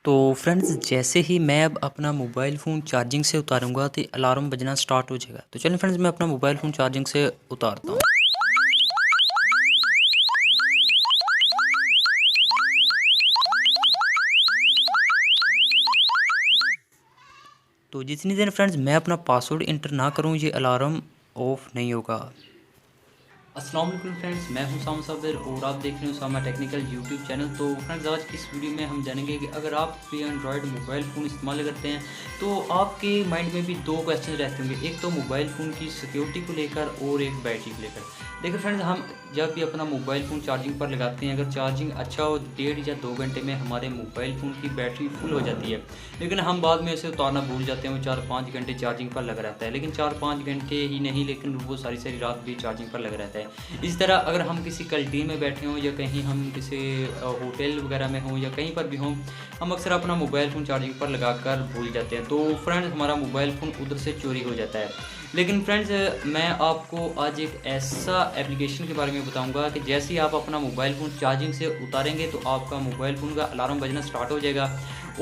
तो फ्रेंड्स जैसे ही मैं अब अपना मोबाइल फ़ोन चार्जिंग से उतारूंगा तो अलार्म बजना स्टार्ट हो जाएगा। तो चलिए फ्रेंड्स मैं अपना मोबाइल फ़ोन चार्जिंग से उतारता हूँ। तो जितनी देर फ्रेंड्स मैं अपना पासवर्ड इंटर ना करूँ ये अलार्म ऑफ नहीं होगा। अस्सलाम वालेकुम फ्रेंड्स, मैं हूं साम साबिर और आप देख रहे हो सामा टेक्निकल यूट्यूब चैनल। तो फ्रेंड्स आज की इस वीडियो में हम जानेंगे कि अगर आप भी एंड्रॉयड मोबाइल फ़ोन इस्तेमाल करते हैं तो आपके माइंड में भी दो क्वेश्चन रहते होंगे, एक तो मोबाइल फ़ोन की सिक्योरिटी को लेकर और एक बैटरी को लेकर। देखिए फ्रेंड्स, हम जब भी अपना मोबाइल फ़ोन चार्जिंग पर लगाते हैं, अगर चार्जिंग अच्छा हो 1.5 या 2 घंटे में हमारे मोबाइल फ़ोन की बैटरी फुल हो जाती है। लेकिन हम बाद में इसे उतारना भूल जाते हैं, वो 4-5 घंटे चार्जिंग पर लगा रहता है। लेकिन 4-5 घंटे ही नहीं, लेकिन वो सारी सारी रात भी चार्जिंग पर लगा रहता है। इस तरह अगर हम किसी कैंटीन में बैठे हों या कहीं हम किसी होटल वगैरह में हों या कहीं पर भी हों, हम अक्सर अपना मोबाइल फ़ोन चार्जिंग पर लगाकर भूल जाते हैं। तो फ्रेंड्स हमारा मोबाइल फ़ोन उधर से चोरी हो जाता है। लेकिन फ्रेंड्स मैं आपको आज एक ऐसा एप्लीकेशन के बारे में बताऊंगा कि जैसे ही आप अपना मोबाइल फ़ोन चार्जिंग से उतारेंगे तो आपका मोबाइल फ़ोन का अलार्म बजना स्टार्ट हो जाएगा।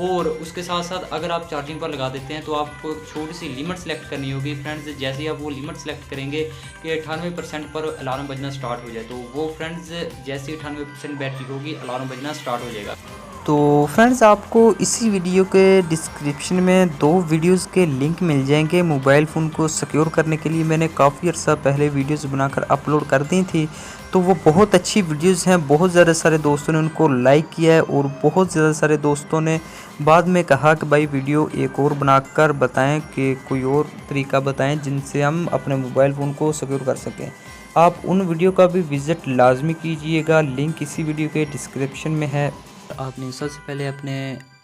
और उसके साथ साथ अगर आप चार्जिंग पर लगा देते हैं तो आपको एक छोटी सी लिमिट सेलेक्ट करनी होगी। फ्रेंड्स जैसे ही आप वो लिमिट सेलेक्ट करेंगे कि 98% पर अलार्म बजना स्टार्ट हो जाए, तो वो फ्रेंड्स जैसे ही 98% बैटरी होगी अलार्म बजना स्टार्ट हो जाएगा। तो फ्रेंड्स आपको इसी वीडियो के डिस्क्रिप्शन में 2 वीडियोस के लिंक मिल जाएंगे। मोबाइल फ़ोन को सिक्योर करने के लिए मैंने काफ़ी अर्सा पहले वीडियोस बनाकर अपलोड कर दी थी, तो वो बहुत अच्छी वीडियोस हैं। बहुत ज़्यादा सारे दोस्तों ने उनको लाइक किया है और बहुत ज़्यादा सारे दोस्तों ने बाद में कहा कि भाई वीडियो एक और बनाकर बताएं, कि कोई और तरीका बताएं जिनसे हम अपने मोबाइल फ़ोन को सिक्योर कर सकें। आप उन वीडियो का भी विज़िट लाजमी कीजिएगा, लिंक इसी वीडियो के डिस्क्रिप्शन में है। आपने सबसे पहले अपने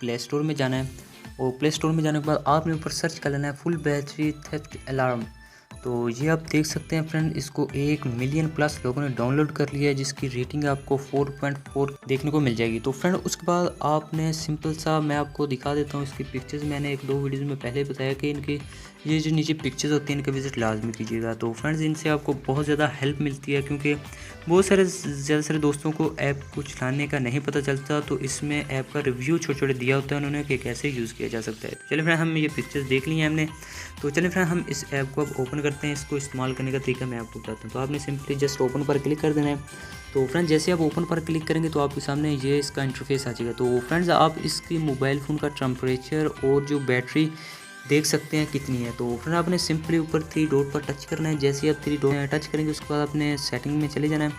प्ले स्टोर में जाना है और प्ले स्टोर में जाने के बाद आपने ऊपर सर्च कर लेना है फुल बैटरी थेफ्ट अलार्म। तो ये आप देख सकते हैं फ्रेंड, इसको 1 मिलियन प्लस लोगों ने डाउनलोड कर लिया है, जिसकी रेटिंग आपको 4.4 देखने को मिल जाएगी। तो फ्रेंड उसके बाद आपने सिंपल सा, मैं आपको दिखा देता हूँ इसकी पिक्चर्स। मैंने 1-2 वीडियोज़ में पहले बताया कि इनकी ये जो नीचे पिक्चर्स होती हैं इनका विजिट लाजमी कीजिएगा। तो फ्रेंड्स इनसे आपको बहुत ज़्यादा हेल्प मिलती है, क्योंकि बहुत ज़्यादा सारे दोस्तों को ऐप को चलाने का नहीं पता चलता, तो इसमें ऐप का रिव्यू छोटे छोटे दिया होता है उन्होंने कि कैसे यूज़ किया जा सकता है। तो चलिए फ्रेंड हम ये पिक्चर्स देख ली हैं हमने, तो चलिए फ्रेंड हम इस ऐप को अब ओपन करते हैं। इसको इस्तेमाल करने का तरीका मैं आपको बताता हूँ। तो आपने सिंपली जस्ट ओपन पर क्लिक कर देना है। तो फ्रेंड्स जैसे आप ओपन पर क्लिक करेंगे तो आपके सामने ये इसका इंटरफेस आ जाएगा। तो फ्रेंड्स आप इसकी मोबाइल फ़ोन का टेम्परेचर और जो बैटरी देख सकते हैं कितनी है। तो फ्रेंड आपने सिंपली ऊपर 3 डॉट पर टच करना है। जैसे ही आप 3 डॉट टच करेंगे उसके बाद आपने सेटिंग में चले जाना है।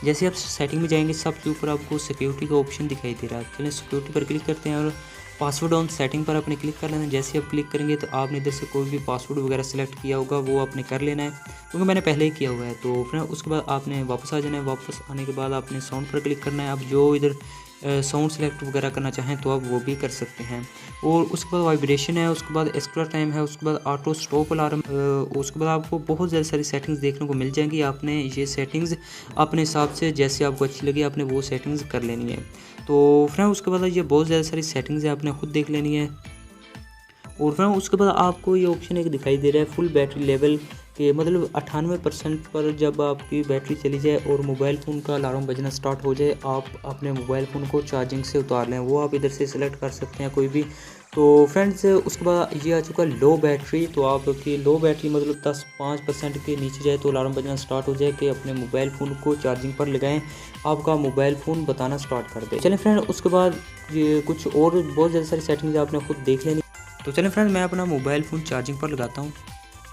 जैसे आप सेटिंग में जाएंगे सबसे ऊपर आपको सिक्योरिटी का ऑप्शन दिखाई दे रहा है। चलिए सिक्योरिटी पर क्लिक करते हैं और पासवर्ड ऑन सेटिंग पर आपने क्लिक कर लेना है। जैसे आप क्लिक करेंगे तो आपने इधर से कोई भी पासवर्ड वगैरह सेलेक्ट किया होगा वो आपने कर लेना है, क्योंकि मैंने पहले ही किया हुआ है। तो फ्रेंड उसके बाद आपने वापस आ जाना है। वापस आने के बाद आपने साउंड पर क्लिक करना है। अब जो इधर साउंड सेलेक्ट वगैरह करना चाहें तो आप वो भी कर सकते हैं। और उसके बाद वाइब्रेशन है, उसके बाद एक्स्ट्रा टाइम है, उसके बाद ऑटो स्टॉप अलार्म, उसके बाद आपको बहुत ज़्यादा सारी सेटिंग्स देखने को मिल जाएंगी। आपने ये सेटिंग्स अपने हिसाब से जैसे आपको अच्छी लगी आपने वो सेटिंग्स कर लेनी है। तो फ्रेंड उसके बाद ये बहुत ज़्यादा सारी सेटिंग्स है, आपने खुद देख लेनी है। और फ्रेंड उसके बाद आपको ये ऑप्शन एक दिखाई दे रहा है फुल बैटरी लेवल के, मतलब 98% पर जब आपकी बैटरी चली जाए और मोबाइल फ़ोन का अलार्म बजना स्टार्ट हो जाए, आप अपने मोबाइल फ़ोन को चार्जिंग से उतार लें। वो आप इधर से सिलेक्ट कर सकते हैं कोई भी। तो फ्रेंड्स उसके बाद ये आ चुका लो बैटरी। तो आपकी लो बैटरी मतलब 5% के नीचे जाए तो अलार्म बजना स्टार्ट हो जाए कि अपने मोबाइल फ़ोन को चार्जिंग पर लगाएं, आपका मोबाइल फ़ोन बताना स्टार्ट कर दे। चलें फ्रेंड उसके बाद ये कुछ और बहुत ज़्यादा सारी सेटिंग्स आपने खुद देख लेनी। तो चलें फ्रेंड मैं अपना मोबाइल फ़ोन चार्जिंग पर लगाता हूँ।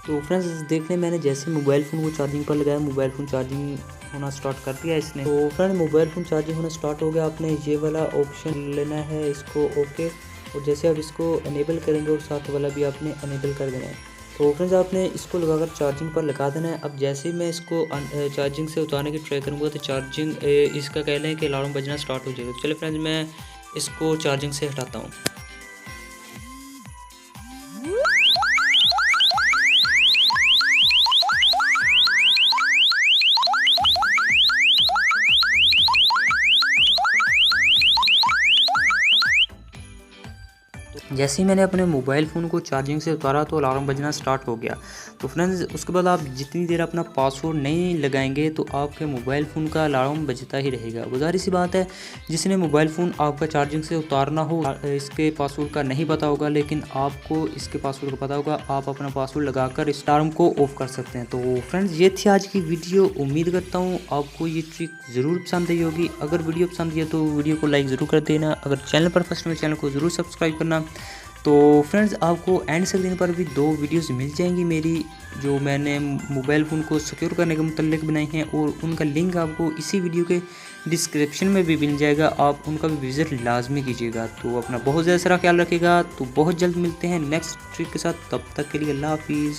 तो फ्रेंड्स देख लें, मैंने जैसे मोबाइल फ़ोन को चार्जिंग पर लगाया, मोबाइल फ़ोन चार्जिंग होना स्टार्ट कर दिया इसने। तो फ्रेंड मोबाइल फ़ोन चार्जिंग होना स्टार्ट हो गया। आपने ये वाला ऑप्शन लेना है, इसको ओके, और जैसे आप इसको अनेबल करेंगे और साथ वाला भी आपने अनेबल कर देना है। तो फ्रेंड्स आपने इसको लगाकर चार्जिंग पर लगा देना है। अब जैसे ही मैं इसको चार्जिंग से उतारने की ट्राई करूँगा तो चार्जिंग इसका कह लें कि अलार्म बजना स्टार्ट हो जाएगा। तो चलिए फ्रेंड्स मैं इसको चार्जिंग से हटाता हूँ। जैसे ही मैंने अपने मोबाइल फ़ोन को चार्जिंग से उतारा तो अलार्म बजना स्टार्ट हो गया। तो फ्रेंड्स उसके बाद आप जितनी देर अपना पासवर्ड नहीं लगाएंगे तो आपके मोबाइल फ़ोन का अलार्म बजता ही रहेगा। वो ज़ाहिर सी बात है, जिसने मोबाइल फ़ोन आपका चार्जिंग से उतारना हो इसके पासवर्ड का नहीं पता होगा, लेकिन आपको इसके पासवर्ड का पता होगा। आप अपना पासवर्ड लगाकर इस अलार्म को ऑफ़ कर सकते हैं। तो फ्रेंड्स ये थी आज की वीडियो। उम्मीद करता हूँ आपको ये ट्रिक ज़रूर पसंद आई होगी। अगर वीडियो पसंद आई तो वीडियो को लाइक ज़रूर कर देना। अगर चैनल पर फर्स्ट में, चैनल को ज़रूर सब्सक्राइब करना। तो फ्रेंड्स आपको एंड स्क्रीन पर भी 2 वीडियोस मिल जाएंगी मेरी, जो मैंने मोबाइल फ़ोन को सिक्योर करने के मुतल्लिक बनाई हैं, और उनका लिंक आपको इसी वीडियो के डिस्क्रिप्शन में भी मिल जाएगा। आप उनका भी विज़िट लाजमी कीजिएगा। तो अपना बहुत ज़्यादा सारा ख्याल रखिएगा। तो बहुत जल्द मिलते हैं नेक्स्ट ट्रिक के साथ। तब तक के लिए अल्लाह हाफिज़।